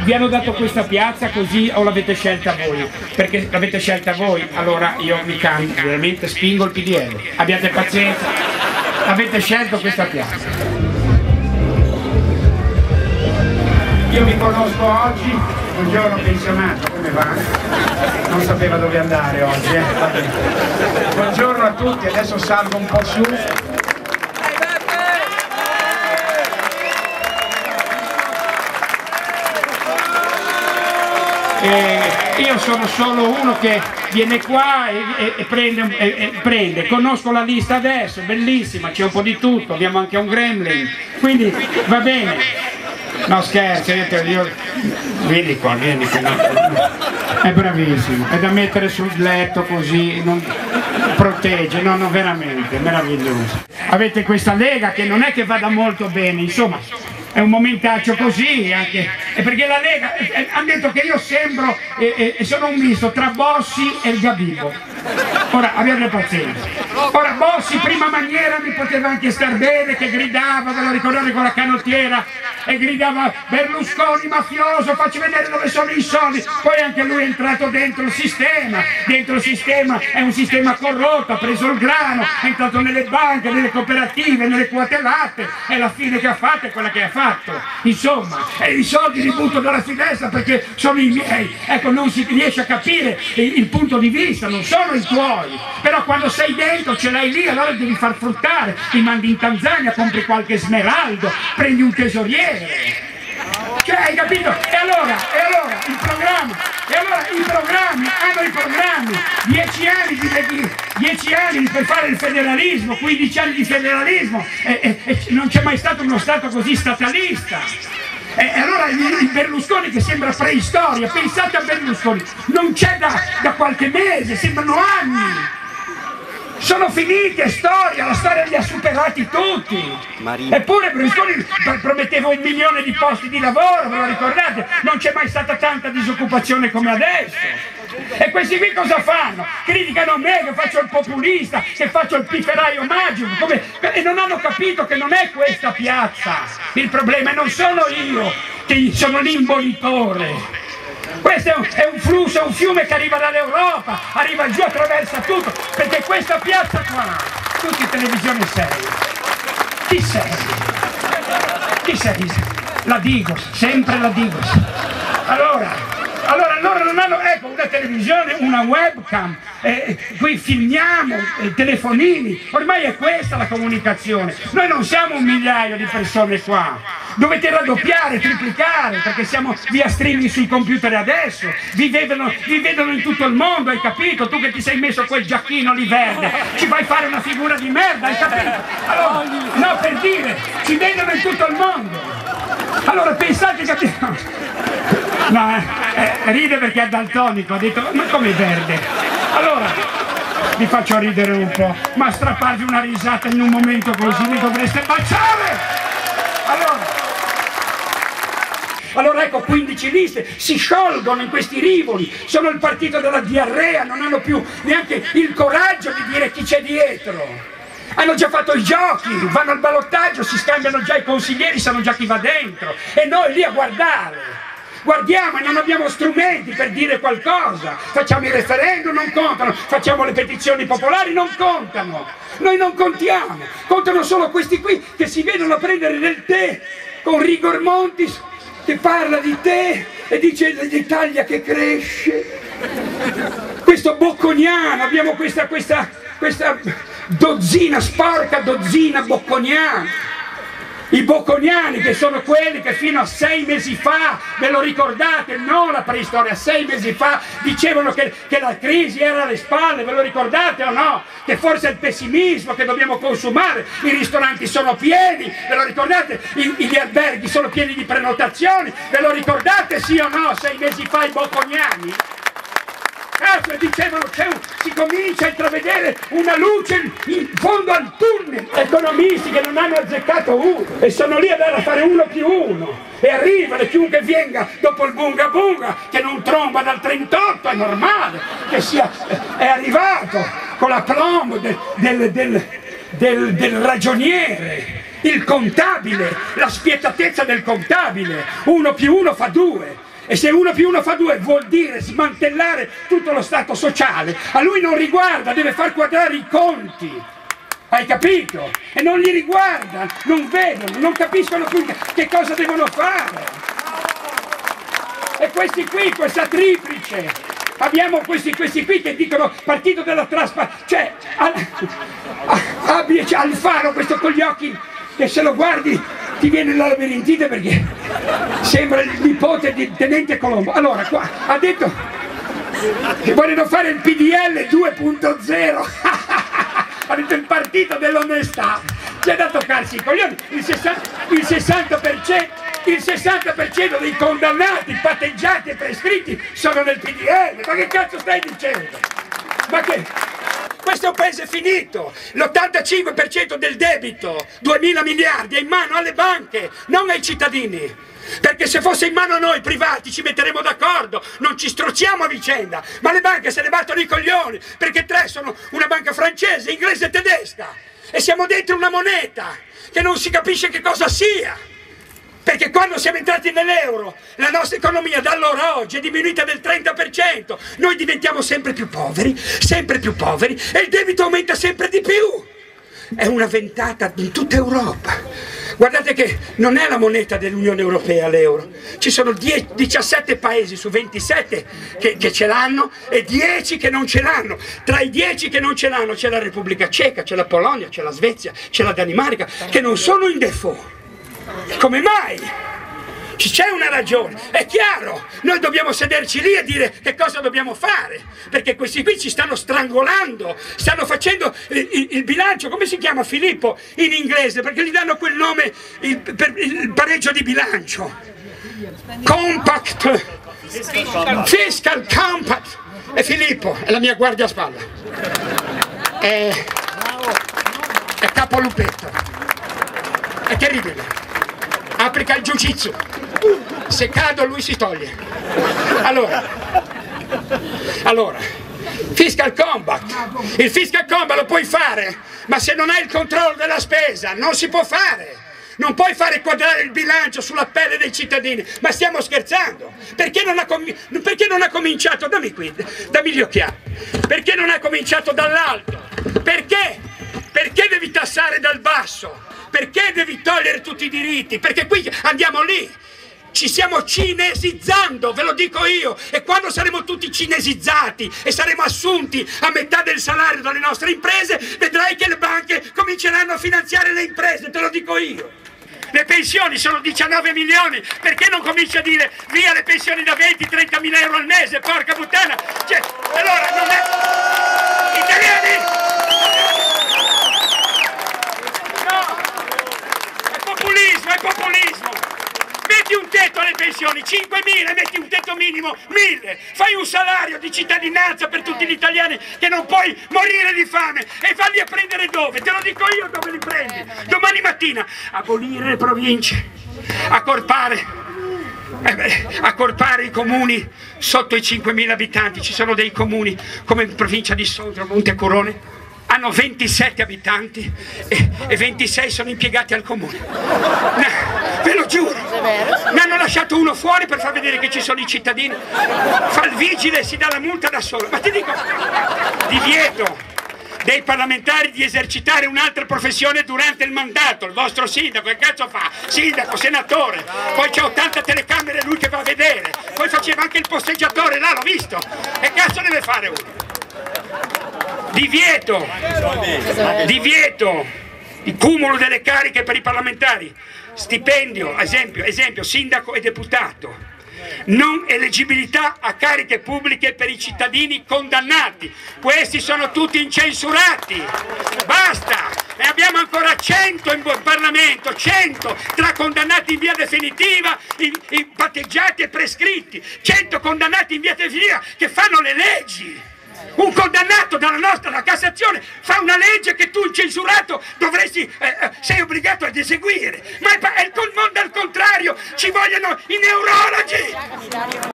vi hanno dato questa piazza così o l'avete scelta voi? Perché l'avete scelta voi, allora io mi cambio, veramente spingo il PDL. Abbiate pazienza, avete scelto questa piazza. Io mi conosco oggi, buongiorno pensionato, come va? Non sapeva dove andare oggi, va bene. Buongiorno a tutti, adesso salgo un po' su. Io sono solo uno che viene qua e prende, conosco la lista adesso, bellissima, c'è un po' di tutto, abbiamo anche un gremlin, quindi va bene. No scherzo, vieni qua, no. È bravissimo, è da mettere sul letto così, protegge, no, veramente, meraviglioso. Avete questa Lega che non è che vada molto bene, insomma, è un momentaccio così, anche perché la Lega, hanno detto che io sembro, sono un misto tra Bossi e il Gabibbo. Ora, abbiate pazienza. Ora, Bossi, prima maniera, mi poteva anche star bene, che gridava, ve lo ricordate, con la canottiera, e gridava Berlusconi mafioso, facci vedere dove sono i soldi. Poi anche lui è entrato dentro il sistema, è un sistema corrotto, ha preso il grano, è entrato nelle banche, nelle cooperative, nelle quote latte, e la fine che ha fatto è quella che ha fatto. Insomma, i soldi li butto dalla finestra perché sono i miei. Ecco, non si riesce a capire il punto di vista, non sono i tuoi, però quando sei dentro ce l'hai lì, allora devi far fruttare, ti mandi in Tanzania, compri qualche smeraldo, prendi un tesoriere. Cioè, hai capito? E allora il programma, hanno i programmi, 10 anni per fare il federalismo, 15 anni di federalismo, non c'è mai stato uno Stato così statalista. E allora il Berlusconi che sembra preistoria, pensate a Berlusconi, non c'è da qualche mese, sembrano anni. Sono finiti, è storia, la storia li ha superati tutti. Eppure Berlusconi prometteva 1 milione di posti di lavoro, ve lo ricordate? Non c'è mai stata tanta disoccupazione come adesso. E questi qui cosa fanno? Criticano me che faccio il populista, che faccio il pifferaio magico, e non hanno capito che non è questa piazza il problema, e non sono io che sono l'imbonitore. Questo è un flusso, è un fiume che arriva dall'Europa, arriva giù, attraversa tutto, perché questa piazza qua, tutti in televisione seria. Chi sei? Chi sei? La Digos, sempre la Digos. Allora non hanno, ecco, una televisione, una webcam, qui filmiamo, telefonini, ormai è questa la comunicazione. Noi non siamo 1 migliaio di persone qua, dovete raddoppiare, triplicare, perché siamo via streaming sui computer adesso, vi vedono in tutto il mondo, hai capito? Tu che ti sei messo quel giacchino lì verde, ci fai fare una figura di merda, hai capito? Allora, no, per dire, ci vedono in tutto il mondo. Allora pensate che... No, ride perché è daltonico, ha detto, ma come verde? Allora, vi faccio ridere un po', ma strapparvi una risata in un momento così mi dovreste baciare! Allora ecco, 15 liste si sciolgono in questi rivoli, sono il partito della diarrea, non hanno più neanche il coraggio di dire chi c'è dietro. Hanno già fatto i giochi, vanno al ballottaggio, si scambiano già i consiglieri, sanno già chi va dentro, e noi lì a guardare. Guardiamo e non abbiamo strumenti per dire qualcosa, facciamo i referendum, non contano, facciamo le petizioni popolari, non contano, noi non contiamo, contano solo questi qui che si vedono a prendere del tè con Rigor Montis che parla di tè e dice l'Italia che cresce, questo bocconiano, abbiamo questa dozzina, sporca dozzina bocconiana. I bocconiani che sono quelli che fino a 6 mesi fa, ve lo ricordate, non la preistoria, 6 mesi fa dicevano che la crisi era alle spalle, ve lo ricordate o no? Che forse è il pessimismo che dobbiamo consumare, i ristoranti sono pieni, ve lo ricordate? Gli alberghi sono pieni di prenotazioni, ve lo ricordate sì o no? 6 mesi fa i bocconiani? Cazzo, dicevano si comincia a intravedere una luce in fondo al tunnel. Economisti che non hanno azzeccato uno e sono lì a fare 1+1 e arrivano, e chiunque venga dopo il bunga bunga che non tromba dal 38 è normale che è arrivato con la plomb del ragioniere, il contabile, la spietatezza del contabile, 1+1 fa 2. E se 1 più 1 fa 2 vuol dire smantellare tutto lo Stato sociale. A lui non riguarda, deve far quadrare i conti. Hai capito? E non li riguarda, non vedono, non capiscono più che cosa devono fare. E questi qui, questa triplice, abbiamo questi qui che dicono partito della trasparenza, cioè Alfano questo con gli occhi che se lo guardi ti viene la labirintite perché sembra il nipote di Tenente Colombo. Allora qua ha detto che vogliono fare il PDL 2.0. Ha detto il partito dell'onestà. C'è da toccarsi i coglioni. Il 60% dei condannati, patteggiati e prescritti sono nel PDL. Ma che cazzo stai dicendo? Ma che? Questo è un paese finito, l'85% del debito, 2000 miliardi, è in mano alle banche, non ai cittadini. Perché se fosse in mano a noi privati ci metteremo d'accordo, non ci strozziamo a vicenda, ma le banche se ne battono i coglioni, perché tre sono una banca francese, inglese e tedesca, e siamo dentro una moneta che non si capisce che cosa sia. Perché quando siamo entrati nell'euro, la nostra economia da allora a oggi è diminuita del 30%, noi diventiamo sempre più poveri, e il debito aumenta sempre di più. È una ventata in tutta Europa. Guardate che non è la moneta dell'Unione Europea l'euro, ci sono 17 paesi su 27 che ce l'hanno e 10 che non ce l'hanno. Tra i 10 che non ce l'hanno c'è la Repubblica Ceca, c'è la Polonia, c'è la Svezia, c'è la Danimarca, che non sono in default. Come mai? C'è una ragione, è chiaro, noi dobbiamo sederci lì e dire che cosa dobbiamo fare, perché questi qui ci stanno strangolando, stanno facendo il bilancio, come si chiama Filippo in inglese, perché gli danno quel nome per il pareggio di bilancio, compact, fiscal compact, e Filippo è la mia guardia a spalla, è capo lupetto, è terribile. Applica il jiu-jitsu, se cado lui si toglie. Allora, fiscal compact, il fiscal compact lo puoi fare, ma se non hai il controllo della spesa non si può fare. Non puoi fare quadrare il bilancio sulla pelle dei cittadini, ma stiamo scherzando? Perché non ha cominciato, dammi qui, dammi gli occhiali, perché non ha cominciato dall'alto? Perché? Perché devi tassare dal basso? Perché devi togliere tutti i diritti? Perché qui andiamo lì, ci stiamo cinesizzando, ve lo dico io, e quando saremo tutti cinesizzati e saremo assunti a metà del salario dalle nostre imprese, vedrai che le banche cominceranno a finanziare le imprese, te lo dico io. Le pensioni sono 19 milioni, perché non cominci a dire via le pensioni da 20-30 mila euro al mese, porca puttana? Cioè, allora non è... Italiani! È populismo! Metti un tetto alle pensioni, 5.000, metti un tetto minimo, 1.000, fai un salario di cittadinanza per tutti gli italiani che non puoi morire di fame e falli a prendere dove? Te lo dico io dove li prendi! Domani mattina abolire le province, accorpare i comuni sotto i 5.000 abitanti, ci sono dei comuni come in provincia di Sondrio, Montecurone, hanno 27 abitanti e 26 sono impiegati al comune. Ve lo giuro, ne hanno lasciato uno fuori per far vedere che ci sono i cittadini, fa il vigile e si dà la multa da solo. Ma ti dico, divieto dei parlamentari di esercitare un'altra professione durante il mandato. Il vostro sindaco che cazzo fa? Sindaco, senatore, poi c'è 80 telecamere lui che va a vedere, poi faceva anche il posteggiatore, là l'ho visto, e cazzo deve fare uno? Divieto il cumulo delle cariche per i parlamentari, stipendio, esempio sindaco e deputato, non eleggibilità a cariche pubbliche per i cittadini condannati, questi sono tutti incensurati, basta, ne abbiamo ancora 100 in Parlamento, 100 tra condannati in via definitiva, i patteggiati e prescritti, 100 condannati in via definitiva che fanno le leggi. Un condannato dalla nostra Cassazione fa una legge che tu incensurato sei obbligato ad eseguire, ma è il mondo al contrario, ci vogliono i neurologi!